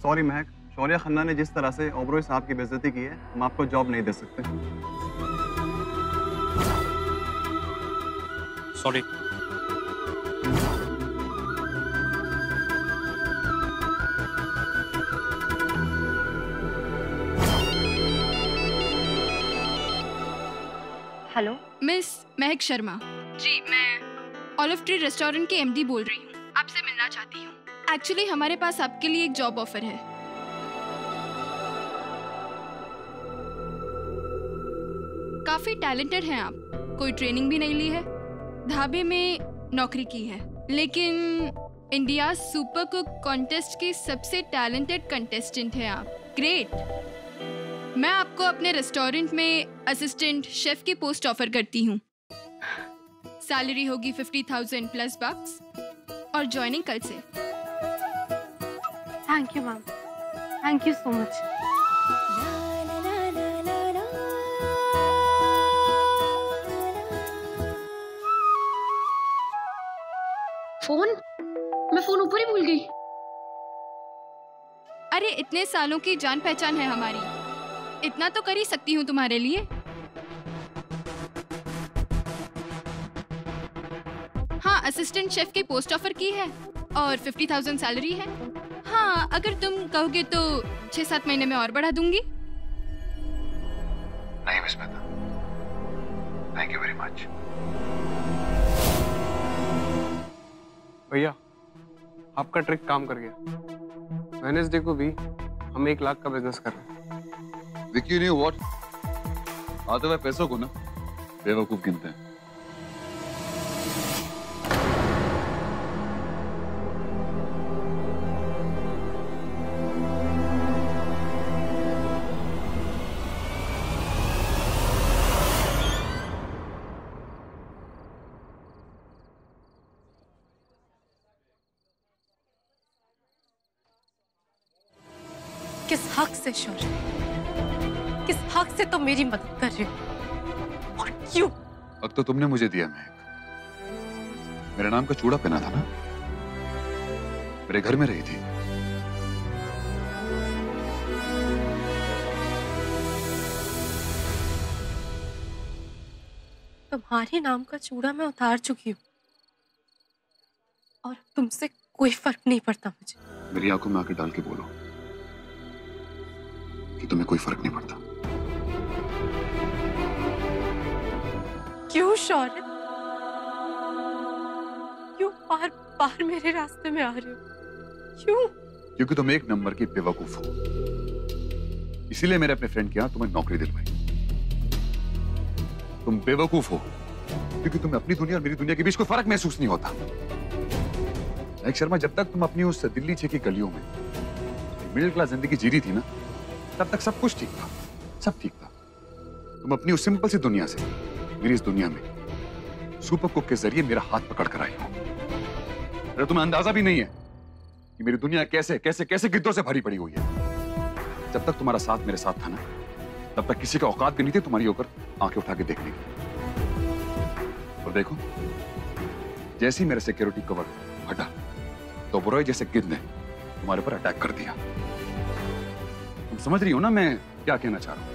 Sorry महक, शौर्या खन्ना ने जिस तरह से ओबरॉय साहब की बेइज्जती की है, हम आपको जॉब नहीं दे सकते। सॉरी। हेलो मिस महक शर्मा जी, मैं ऑलिव ट्री रेस्टोरेंट की एमडी बोल रही हूँ। आपसे मिलना चाहती हूँ। एक्चुअली हमारे पास आपके लिए एक जॉब ऑफर है। काफी टैलेंटेड हैं आप, कोई ट्रेनिंग भी नहीं ली है, ढाबे में नौकरी की है, लेकिन इंडिया सुपर कुक कॉन्टेस्ट के सबसे टैलेंटेड कंटेस्टेंट हैं आप। ग्रेट। मैं आपको अपने रेस्टोरेंट में असिस्टेंट शेफ की पोस्ट ऑफर करती हूँ। सैलरी होगी 50,000 प्लस बक्स और ज्वाइनिंग कल से। Thank you ma'am, thank you so much. Phone? मैं फोन ऊपर ही भूल गई। अरे इतने सालों की जान पहचान है हमारी, इतना तो कर ही सकती हूँ तुम्हारे लिए। हाँ, असिस्टेंट शेफ की पोस्ट ऑफर की है और 50,000 सैलरी है। हाँ, अगर तुम कहोगे तो 6-7 महीने में और बढ़ा दूंगी। नहीं miss Mehta, thank you very much. भैया, आपका ट्रिक काम कर गया। वेडनेसडे को भी हम 1 लाख का बिजनेस कर रहे हैं। विकी, नहीं व्हाट, आते हुए पैसों को ना बेवकूफ गिनते हैं। किस हक से शौर्य, किस हक से तुम मेरी मदद कर रहे हो और क्यों? हक तो तुमने मुझे दिया महक। मेरे नाम का चूड़ा पहना था ना, मेरे घर में रही थी। तुम्हारे नाम का चूड़ा मैं उतार चुकी हूँ और तुमसे कोई फर्क नहीं पड़ता मुझे। मेरी आंखों में आंखें डाल के बोलो कि तुम्हें कोई फर्क नहीं पड़ता। क्यों शौर्य, क्यों बार बार मेरे रास्ते में आ रहे हो? क्यों? क्योंकि तुम एक नंबर की बेवकूफ हो, इसीलिए मैंने अपने फ्रेंड के यहाँ तुम्हें नौकरी दिलवाई। तुम बेवकूफ हो क्योंकि तुम्हें अपनी दुनिया और मेरी दुनिया के बीच कोई फर्क महसूस नहीं होता। महक शर्मा, जब तक तुम अपनी उस दिल्ली की गलियों में मिडिल क्लास जिंदगी जी रही थी ना, तब तक सब कुछ ठीक था, सब ठीक था। तुम अपनी उस सिंपल सी दुनिया से मेरी इस दुनिया में सुपर कुक के जरिए मेरा हाथ पकड़ कर आई हो। अरे तुम्हें अंदाजा भी नहीं है कि मेरी दुनिया कैसे कैसे कैसे गिद्धों से भरी पड़ी हुई है। जब तक तुम्हारा साथ मेरे साथ था ना, तब तक किसी का औकात भी नहीं थी तुम्हारी होकर आंखें उठा के देखने की। और देखो, जैसे ही मेरे सिक्योरिटी कवर हटा तो ओबरॉय जैसे गिद्ध ने तुम्हारे ऊपर अटैक कर दिया। तुम समझ रही हो ना मैं क्या कहना चाह रहा हूं?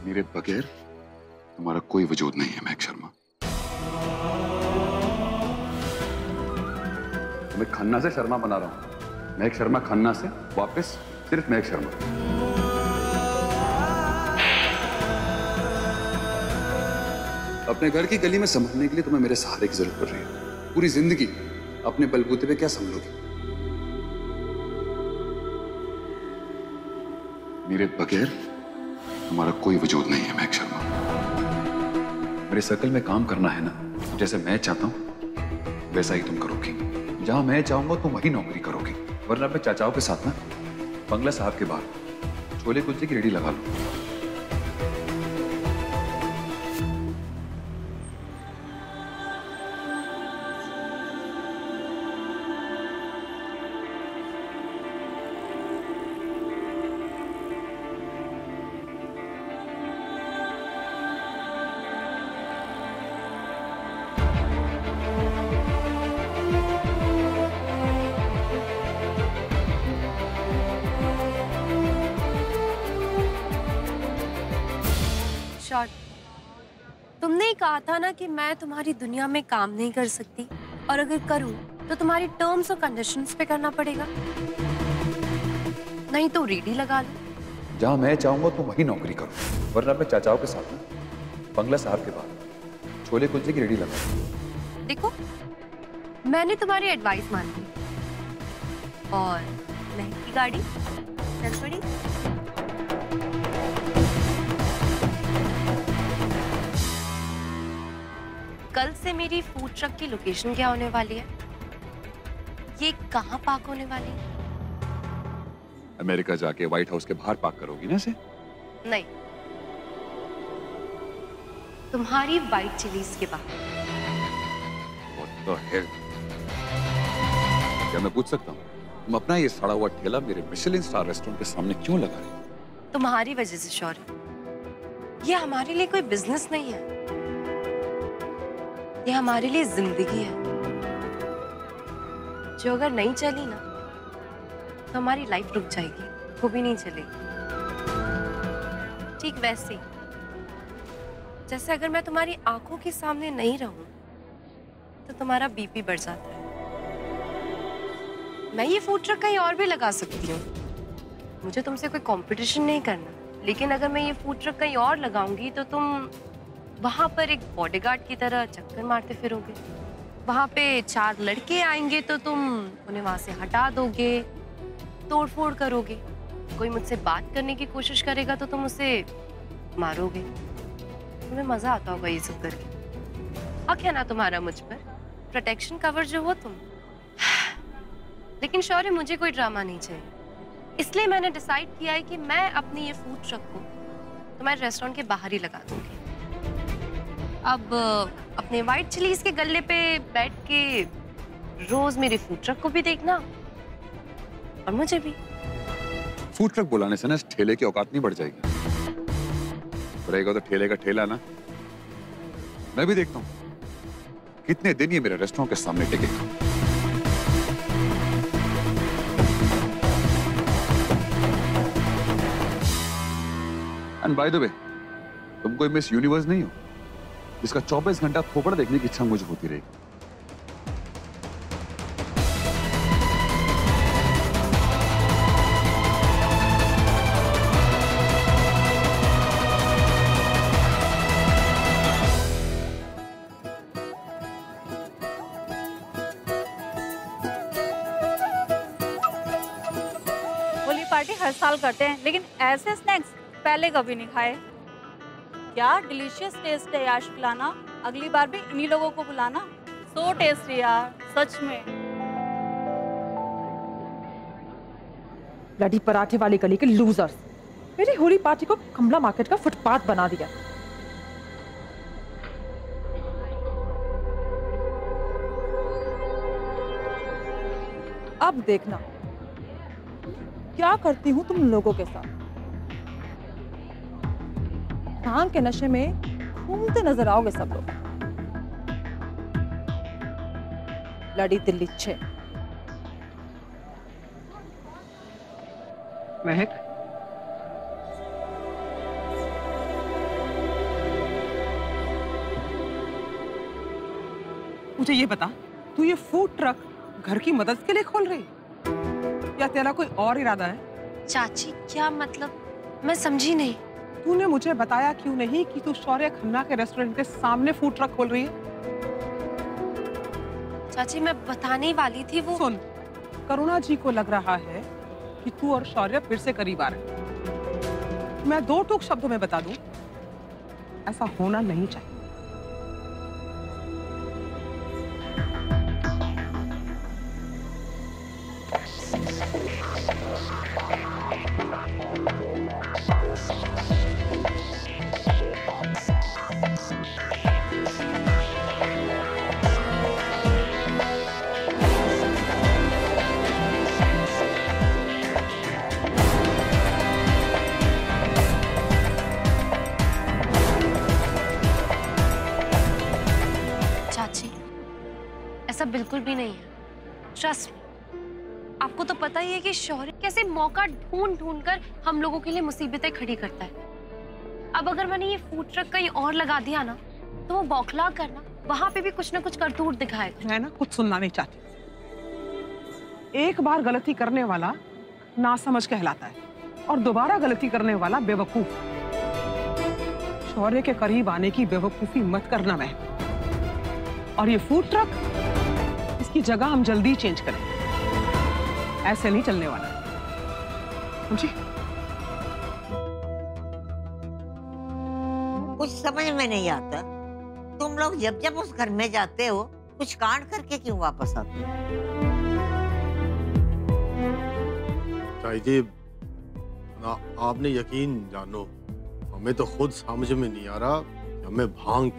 मेरे बगैर तुम्हारा कोई वजूद नहीं है महक शर्मा। मैं खन्ना से शर्मा बना रहा हूं, महक शर्मा खन्ना से वापस सिर्फ महक शर्मा। अपने घर की गली में संभलने के लिए तुम्हें मेरे सहारे की जरूरत पड़ रही है। पूरी जिंदगी अपने बलबूते पे क्या संभलोगी? मेरे बगैर तुम्हारा कोई वजूद नहीं है महक शर्मा। मेरे सर्कल में काम करना है ना, जैसे मैं चाहता हूं वैसा ही तुम करोगी। जहां मैं चाहूंगा तुम वही नौकरी करोगी, वरना अपने चाचाओं के साथ ना बंगला साहब के बाहर छोले कुलचे की रेडी लगा लो। शॉर्ट, तुमने ही कहा था ना कि मैं तुम्हारी दुनिया में काम नहीं कर सकती, और अगर करूं तो तुम्हारी टर्म्स और कंडीशंस पे करना पड़ेगा, नहीं तो रेडी लगा लो। जहां मैं चाहूंगा तुम वही नौकरी करो, वरना अपने चाचाओं के साथ ना बंगला साहब के बाद छोले कुलचे की रेडी लगा। देखो, मैंने तुम्हारी एडवाइस मान ली और महंगी गाड़ी चल पड़ी। कल से मेरी फूड ट्रक की लोकेशन क्या होने वाली है? ये कहाँ पार्क होने वाली है? अमेरिका जाके व्हाइट हाउस के बाहर पार्क करोगी ना इसे? नहीं, तुम्हारी व्हाइट चिलीज के बाहर। What the hell? क्या मैं पूछ सकता हूँ, तुम अपना ये सड़ा हुआ ठेला मेरे मिशेलिन स्टार रेस्टोरेंट के सामने क्यों लगा रहे हो? तुम्हारी वजह से शौर्य, ये हमारे लिए कोई बिजनेस नहीं है, ये हमारे लिए जिंदगी है, जो अगर नहीं चली ना तो हमारी लाइफ रुक जाएगी, वो भी नहीं चलेगी। ठीक वैसे ही जैसे अगर मैं तुम्हारी आंखों के सामने नहीं रहूं तो तुम्हारा बीपी बढ़ जाता है। मैं ये फूड ट्रक कहीं और भी लगा सकती हूँ, मुझे तुमसे कोई कंपटीशन नहीं करना, लेकिन अगर मैं ये फूड ट्रक कहीं और लगाऊंगी तो तुम वहां पर एक बॉडीगार्ड की तरह चक्कर मारते फिरोगे। वहां पे 4 लड़के आएंगे तो तुम उन्हें वहां से हटा दोगे, तोड़फोड़ करोगे। कोई मुझसे बात करने की कोशिश करेगा तो तुम उसे मारोगे। तुम्हें मजा आता होगा ये सब करके। हक है ना तुम्हारा मुझ पर, प्रोटेक्शन कवर जो हो तुम। लेकिन शौर्य, मुझे कोई ड्रामा नहीं चाहिए, इसलिए मैंने डिसाइड किया है कि मैं अपनी ये फूड ट्रक को तुम्हारे रेस्टोरेंट के बाहर ही लगा दूंगी। अब अपने व्हाइट चिलीज के गल्ले पे बैठ के रोज मेरे फूड ट्रक को भी देखना और मुझे भी। फूड ट्रक बुलाने से ना इस ठेले की औकात नहीं बढ़ जाएगी। रहेगा तो ठेले का ठेला ना। मैं भी देखता हूँ कितने दिन ये मेरे रेस्टोरेंट के सामने टिकेगा। एंड बाय द वे, तुम कोई मिस यूनिवर्स नहीं हो जिसका 24 घंटा खोपड़ देखने की इच्छा मुझे होती रहेगी। होली पार्टी हर साल करते हैं, लेकिन ऐसे स्नैक्स पहले कभी नहीं खाए। क्या डिलीशियस टेस्ट है यार खिलाना, अगली बार भी इन्हीं लोगों को बुलाना। सो टेस्टी यार, सच में। ब्लडी पराठे वाली गली के लूजर्स, मेरी होली पार्टी को कमला मार्केट का फुटपाथ बना दिया। अब देखना क्या करती हूँ तुम लोगों के साथ। भांग के नशे में घूमते नजर आओगे सब लोग। लड़ी दिल्ली 6। महक, मुझे ये बता, तू ये फूड ट्रक घर की मदद के लिए खोल रही या तेरा कोई और इरादा है? चाची, क्या मतलब? मैं समझी नहीं। तूने मुझे बताया क्यों नहीं कि तू शौर्य खन्ना के रेस्टोरेंट के सामने फूड ट्रक खोल रही है? चाची, मैं बताने वाली थी वो। सुन, करुणा जी को लग रहा है कि तू और शौर्य फिर से करीब आ रहे। मैं 2 टूक शब्दों में बता दूं, ऐसा होना नहीं चाहिए। ऐसा बिल्कुल भी नहीं है, ट्रस्ट मी। आपको तो पता ही है कि शौर्य कैसे मौका ढूंढ ढूंढ कर हम लोगों के लिए मुसीबतें खड़ी करता है। अब अगर मैंने ये फूड ट्रक कहीं और लगा दिया ना तो वो बौखला करना वहां पे भी कुछ ना कुछ करतूत दिखाएगा। मैं ना कुछ सुनना नहीं चाहती। एक बार गलती करने वाला नासमझ कहलाता है और दोबारा गलती करने वाला बेवकूफ। शौर्य के करीब आने की बेवकूफी मत करना मैं। और ये फूड ट्रक, इसकी जगह हम जल्दी चेंज करें, ऐसे नहीं चलने वाला। समझी? कुछ समझ में नहीं आता, तुम लोग जब जब उस घर में जाते हो कुछ कांड करके क्यों वापस आते हो? ताई जी, ना आपने यकीन जानो, हमें तो खुद समझ में नहीं आ रहा कि हमें भांग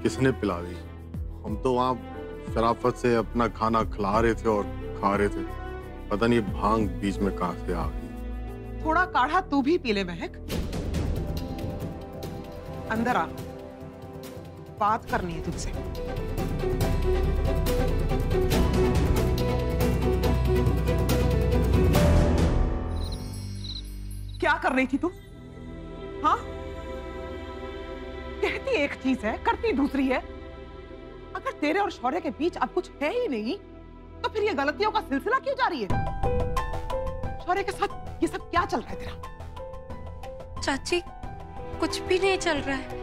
किसने पिला दी। हम तो वहाँ शराफत से अपना खाना खिला रहे थे और खा रहे थे, पता नहीं भांग बीच में कहाँ से आ गई। थोड़ा काढ़ा तू भी पी ले महक। अंदर आ, बात करनी है तुझसे। क्या कर रही थी तू? हाँ, कहती एक चीज है, करती दूसरी है। अगर तेरे और शौर्य के बीच अब कुछ है ही नहीं तो फिर ये गलतियों का सिलसिला क्यों जारी है? शौर्य के साथ ये सब क्या चल रहा है तेरा? चाची कुछ भी नहीं चल रहा है,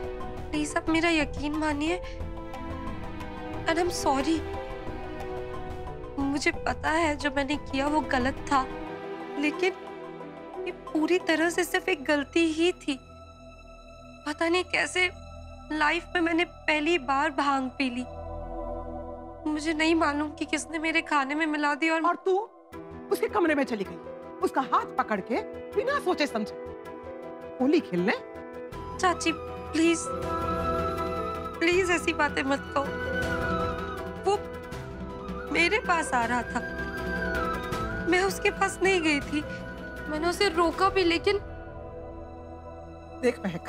प्लीज आप मेरा यकीन मानिए। एंड आई एम सॉरी, मुझे पता है जो मैंने किया वो गलत था, लेकिन ये पूरी तरह से सिर्फ एक गलती ही थी। पता नहीं कैसे लाइफ में मैंने पहली बार भांग पी ली। मुझे नहीं मालूम कि किसने मेरे खाने में मिला दी। और तू उसके कमरे में चली गई, उसका हाथ पकड़ के बिना सोचे समझे होली खेलने। चाची प्लीज प्लीज ऐसी बातें मत कहो। वो मेरे पास आ रहा था, मैं उसके पास नहीं गई थी। मैंने उसे रोका भी, लेकिन देख महक,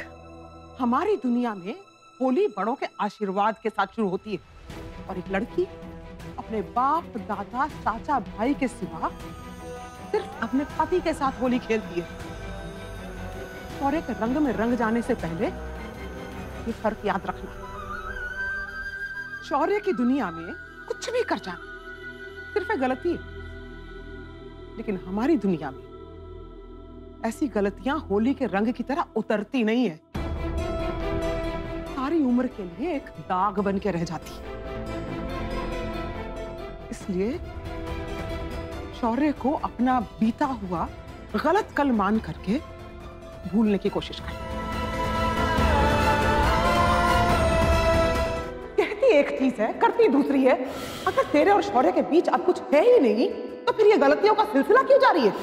हमारी दुनिया में होली बड़ों के आशीर्वाद के साथ शुरू होती है और एक लड़की अपने बाप, दादा, चाचा, भाई के सिवा सिर्फ अपने पति के साथ होली खेलती है। शौर्य के रंग में रंग जाने से पहले ये फर्क याद रखना। शौर्य की दुनिया में कुछ भी कर जाना सिर्फ एक गलती है, लेकिन हमारी दुनिया में ऐसी गलतियां होली के रंग की तरह उतरती नहीं है, सारी उम्र के लिए एक दाग बन के रह जाती है। इसलिए शौर्य को अपना बीता हुआ गलत कल मान करके भूलने की कोशिश कर। कहती एक चीज है, करती दूसरी है। अगर तेरे और शौर्य के बीच अब कुछ है ही नहीं तो फिर ये गलतियों का सिलसिला क्यों जारी है?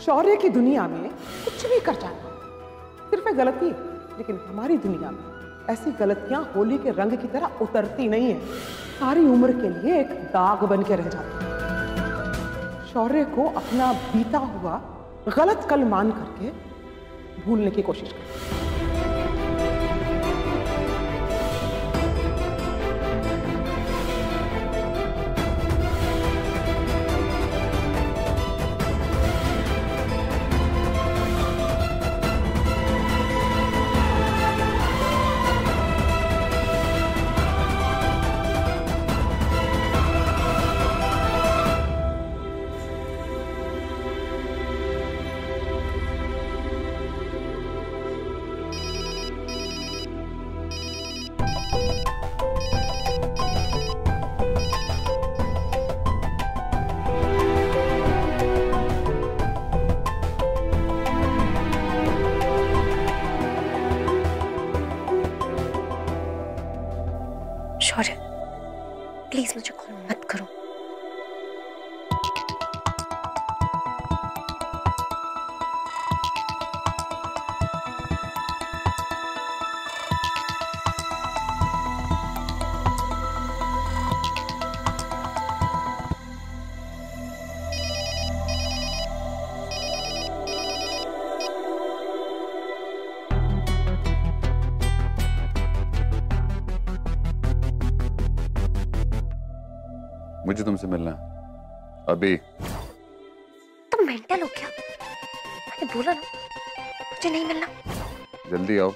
शौर्य की दुनिया में कुछ भी कर जाना सिर्फ एक गलती है, लेकिन हमारी दुनिया में ऐसी गलतियां होली के रंग की तरह उतरती नहीं है, सारी उम्र के लिए एक दाग बन के रह जाती है। शौर्य को अपना बीता हुआ गलत कल मान करके भूलने की कोशिश कर। शौर्य प्लीज मुझे कॉल मत करो। मुझे तुमसे मिलना है अभी। तुम मेंटल हो क्या? मैंने बोला ना मुझे नहीं मिलना। जल्दी आओ,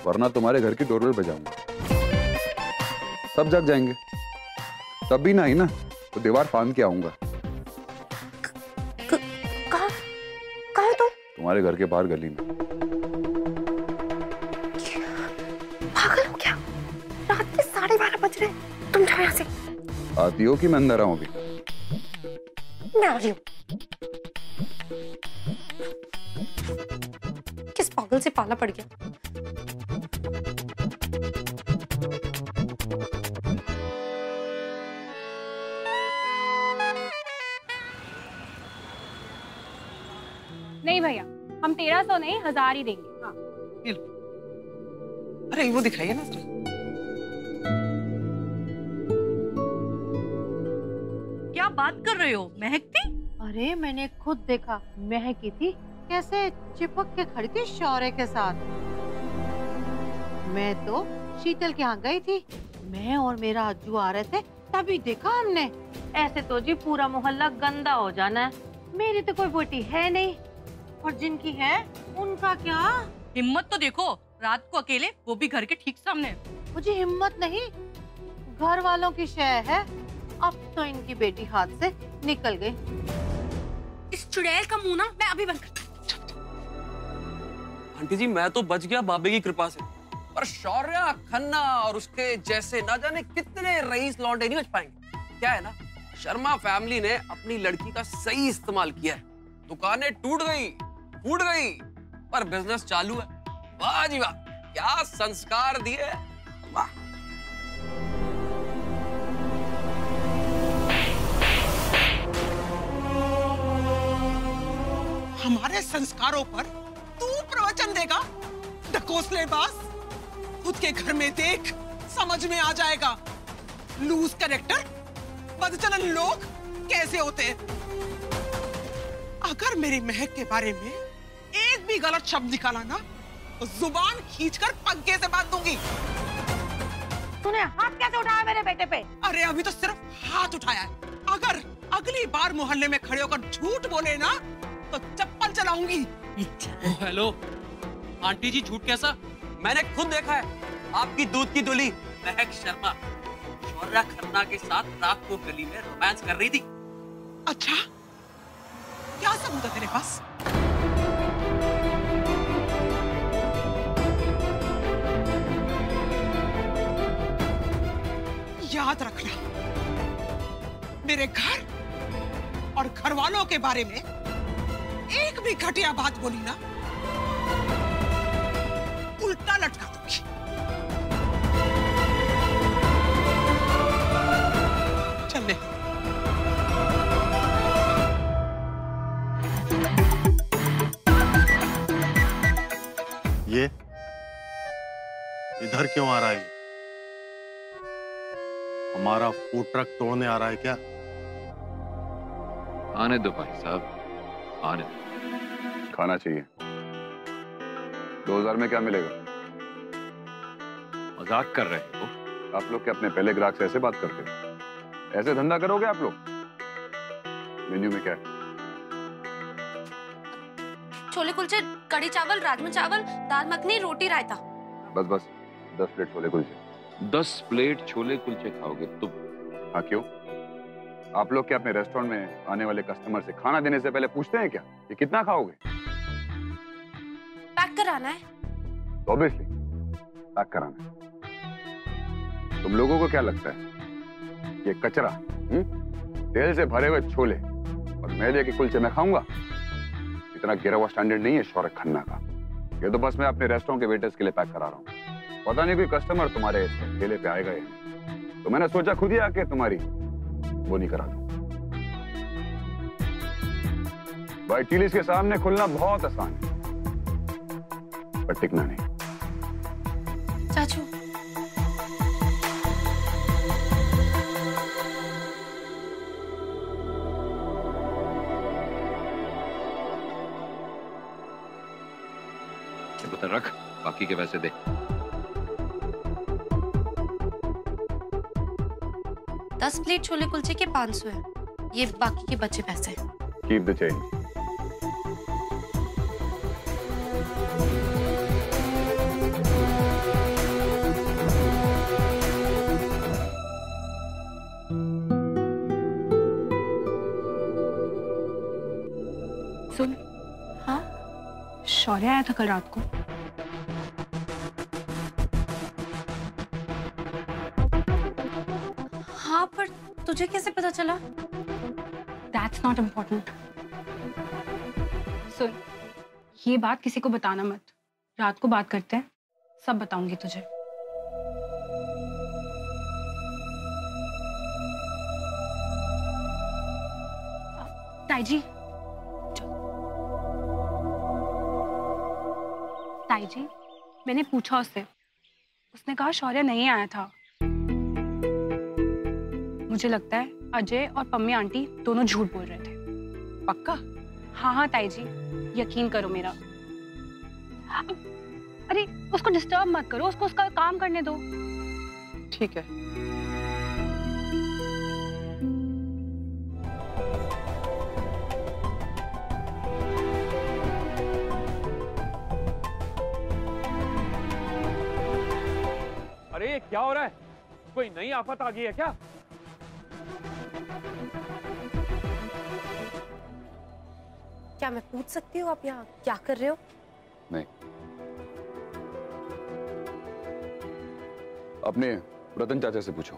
वरना तुम्हारे घर की डोरबेल बजाऊंगा। सब जग जाएंगे। तब भी नहीं ना तो दीवार फांद के आऊंगा। कहाँ तुम? तुम्हारे घर के बाहर गली में। पागल हो क्या? रात के 12:30 बज रहे, तुम जाओ यहाँ से। आती हो कि मैं अंदर आऊं? अभी मैं आ रही हूँ। किस पागल से पाला पड़ गया? नहीं भैया, हम 1300 नहीं 1000 ही देंगे। हाँ। अरे वो दिखाइए ना जरा। क्या बात कर रहे हो? महकती? अरे मैंने खुद देखा, महकी थी कैसे चिपक के खड़ी थी शौर्य के साथ। मैं तो शीतल के यहाँ गई थी, मैं और मेरा अज्जू आ रहे थे, तभी देखा हमने। ऐसे तो जी पूरा मोहल्ला गंदा हो जाना है। मेरी तो कोई बेटी है नहीं, और जिनकी है उनका क्या? हिम्मत तो देखो, रात को अकेले, वो भी घर के ठीक सामने। मुझे हिम्मत नहीं, घर वालों की शय है। अब तो इनकी बेटी हाथ से निकल गई। इस चुड़ैल का मुंह ना मैं अभी बंद करती हूँ। आंटी जी मैं तो बच गया बाबे की कृपा से, पर शौर्य खन्ना और उसके जैसे ना जाने कितने रईस लौंडे नहीं बच पाएंगे। क्या है ना, शर्मा फैमिली ने अपनी लड़की का सही इस्तेमाल किया है। दुकानें टूट गई, फूट गई, पर बिजनेस चालू है। वाह जी वाह, क्या संस्कार दिए। वाह। हमारे संस्कारों पर तू प्रवचन देगा? ढकोसलेबाज, खुद के घर में देख, समझ में आ जाएगा। लूज कैरेक्टर, बदचलन लोग कैसे होते हैं। अगर मेरी महक के बारे में एक भी गलत शब्द निकाला ना, तो जुबान खींचकर पंखे से बांध दूंगी। तूने हाथ कैसे उठाया मेरे बेटे पे? अरे अभी तो सिर्फ हाथ उठाया है। अगर अगली बार मोहल्ले में खड़े होकर झूठ बोले ना, तो चप्पल चलाऊंगी। हेलो आंटी जी, झूठ कैसा? मैंने खुद देखा है, आपकी दूध की दुली महक शर्मा शौर्य खन्ना के साथ रात को गली में रोमांस कर रही थी। अच्छा, क्या सबूत है तेरे पास? याद रखना, मेरे घर और घर वालों के बारे में एक भी घटिया बात बोली ना, उल्टा लटका दूंगी। चल ये इधर क्यों आ रहा है? हमारा फूड ट्रक तोड़ने आ रहा है क्या? आने दो भाई साहब, आने दो। खाना चाहिए। 2000 में क्या मिलेगा? मजाक कर रहे हो आप लोग? क्या अपने पहले ग्राहक से ऐसे बात करते हो? ऐसे धंधा करोगे आप लोग? मेन्यू में क्या है? छोले कुलचे, कढ़ी चावल, राजमा चावल, दाल मखनी, रोटी, रायता। बस बस 10 प्लेट छोले कुलचे। 10 प्लेट छोले कुलचे खाओगे तुम? हाँ क्यों? आप लोग क्या अपने रेस्टोरेंट में आने वाले कस्टमर से खाना देने से पहले पूछते हैं क्या ये कितना खाओगे? पैक कराना है। ऑब्वियसली पैक कराना है। तुम लोगों को क्या लगता है ये कचरा, तेल से भरे हुए छोले और मैदे के कुलचे मैं खाऊंगा? इतना गिरा हुआ स्टैंडर्ड नहीं है शौर्य खन्ना का। ये तो बस मैं अपने रेस्टोरेंट के वेटर्स के लिए पैक करा रहा हूँ। पता नहीं कोई कस्टमर तुम्हारे ठेले पे आएगा या नहीं, तो मैंने सोचा खुद ही आके तुम्हारी वो नहीं करा दूं। भाई टीलीस के सामने खुलना बहुत आसान है, पर टिकना नहीं। चाचू, बता रख, बाकी के पैसे दे। 10 प्लेट छोले कुलचे के 500 है, ये बाकी के बचे पैसे। Keep the change. सुन, हाँ, शौर्य आया था कल रात को। हाँ, पर तुझे कैसे पता चला? That's not important. सुन, ये बात किसी को बताना मत। रात को बात करते हैं, सब बताऊंगी तुझे। ताई जी, ताई जी, मैंने पूछा उससे, उसने कहा शौर्य नहीं आया था। मुझे लगता है अजय और पम्मी आंटी दोनों झूठ बोल रहे थे। पक्का? हाँ हाँ ताई जी, यकीन करो मेरा। अरे उसको डिस्टर्ब मत करो, उसको उसका काम करने दो। ठीक है। अरे क्या हो रहा है? कोई नई आफत आ गई है क्या? क्या मैं पूछ सकती हूँ आप यहाँ क्या कर रहे हो? नहीं, अपने रतन चाचा से पूछो।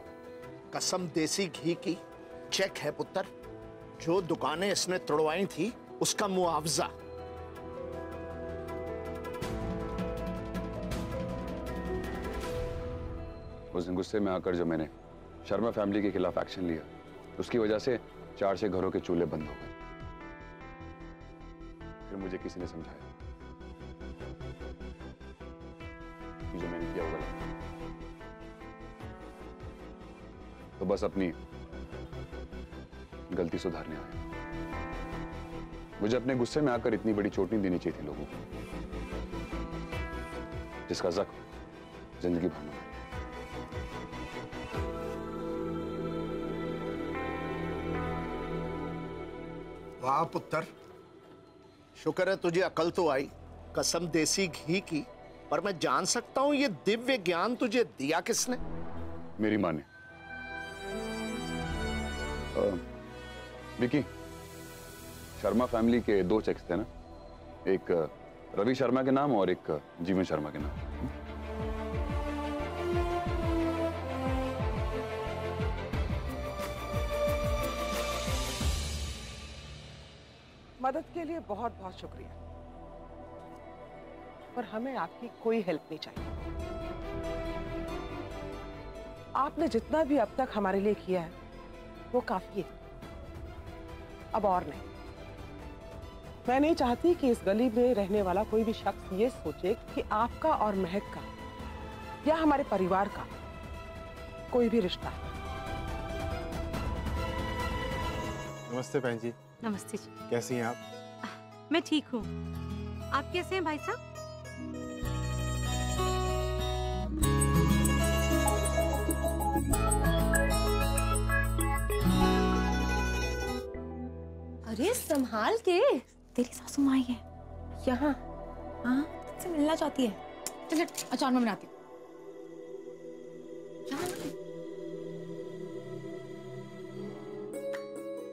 कसम देसी घी की चेक है पुत्र, जो दुकानें इसने तोड़वाई थी उसका मुआवजा। उस दिन गुस्से में आकर जब मैंने शर्मा फैमिली के खिलाफ एक्शन लिया, उसकी वजह से 4-6 घरों के चूल्हे बंद हो गए। फिर मुझे किसी ने समझाया कि जो मैंने किया वो गलत, तो बस अपनी गलती सुधारने आया। मुझे अपने गुस्से में आकर इतनी बड़ी चोट नहीं देनी चाहिए थी लोगों को, जिसका जख्म जिंदगी भर में। वाह पुत्र, शुक्र है तुझे अकल तो आई। कसम देसी घी की, पर मैं जान सकता हूं ये दिव्य ज्ञान तुझे दिया किसने? मेरी माँ ने। विकी, शर्मा फैमिली के 2 चेक्स थे ना, एक रवि शर्मा के नाम और एक जीवन शर्मा के नाम। मदद के लिए बहुत बहुत शुक्रिया, पर हमें आपकी कोई हेल्प नहीं चाहिए। आपने जितना भी अब तक हमारे लिए किया है वो काफी है, अब और नहीं। मैं नहीं चाहती कि इस गली में रहने वाला कोई भी शख्स ये सोचे कि आपका और महक का या हमारे परिवार का कोई भी रिश्ता है। नमस्ते बहन जी। नमस्ते जी। कैसी हैं आप? मैं ठीक हूँ, आप कैसे हैं भाई साहब? अरे संभाल के, तेरी सासू माँ आई है यहाँ। हाँ, तुझसे मिलना चाहती है। चल अचार में बनाती हूँ।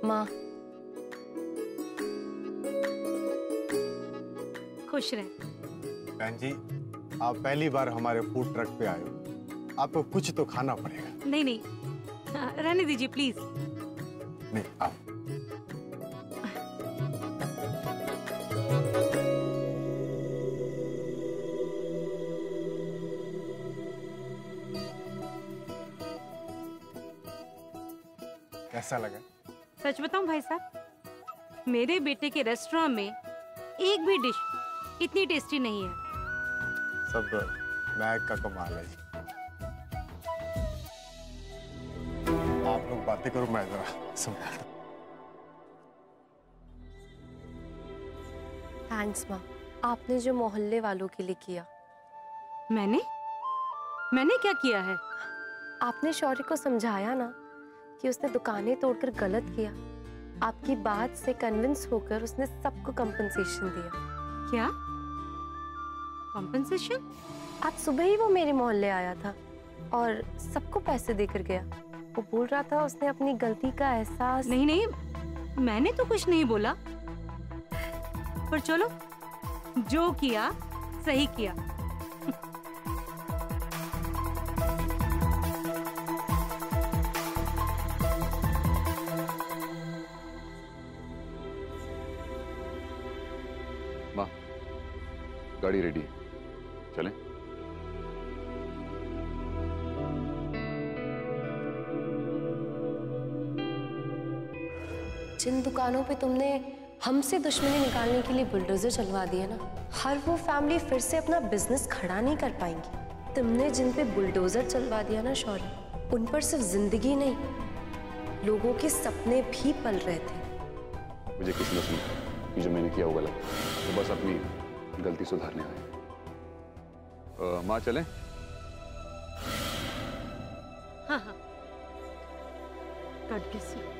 माँ, खुश रहे। बहन जी, आप पहली बार हमारे फूड ट्रक पे आए हो, आपको कुछ तो खाना पड़ेगा। नहीं नहीं, रहने दीजिए प्लीज। नहीं, आप कैसा लगा? सच बताऊं भाई साहब, मेरे बेटे के रेस्टोरेंट में एक भी डिश इतनी टेस्टी नहीं है। सब महक का कमाल है। आप लोग बातें करो, मैं जरा संभालता हूं। थैंक्स माँ, आपने जो मोहल्ले वालों के लिए किया। मैंने क्या किया है? आपने शौर्य को समझाया ना कि उसने दुकानें तोड़कर गलत किया। आपकी बात से कन्विंस होकर उसने सबको कंपनसेशन दिया। क्या? कॉम्पेंसेशन? आज सुबह ही वो मेरे मोहल्ले आया था और सबको पैसे देकर गया। वो बोल रहा था उसने अपनी गलती का एहसास। नहीं नहीं, मैंने तो कुछ नहीं बोला, पर चलो, जो किया सही किया। माँ, गाड़ी रेडी है, चलें? जिन दुकानों पे तुमने हमसे दुश्मनी निकालने के लिए बुलडोजर चलवा दिया ना, हर वो फैमिली फिर से अपना बिजनेस खड़ा नहीं कर पाएंगी। तुमने जिन पे बुलडोजर चलवा दिया ना शौर्य, उन पर सिर्फ जिंदगी नहीं, लोगों के सपने भी पल रहे थे। मुझे किसी ने सुना कि जो मैंने किया वो गलत, तो बस अपनी गलती सुधारने आए। माँ चलें? हाँ हाँ, गॉड ब्लेस यू।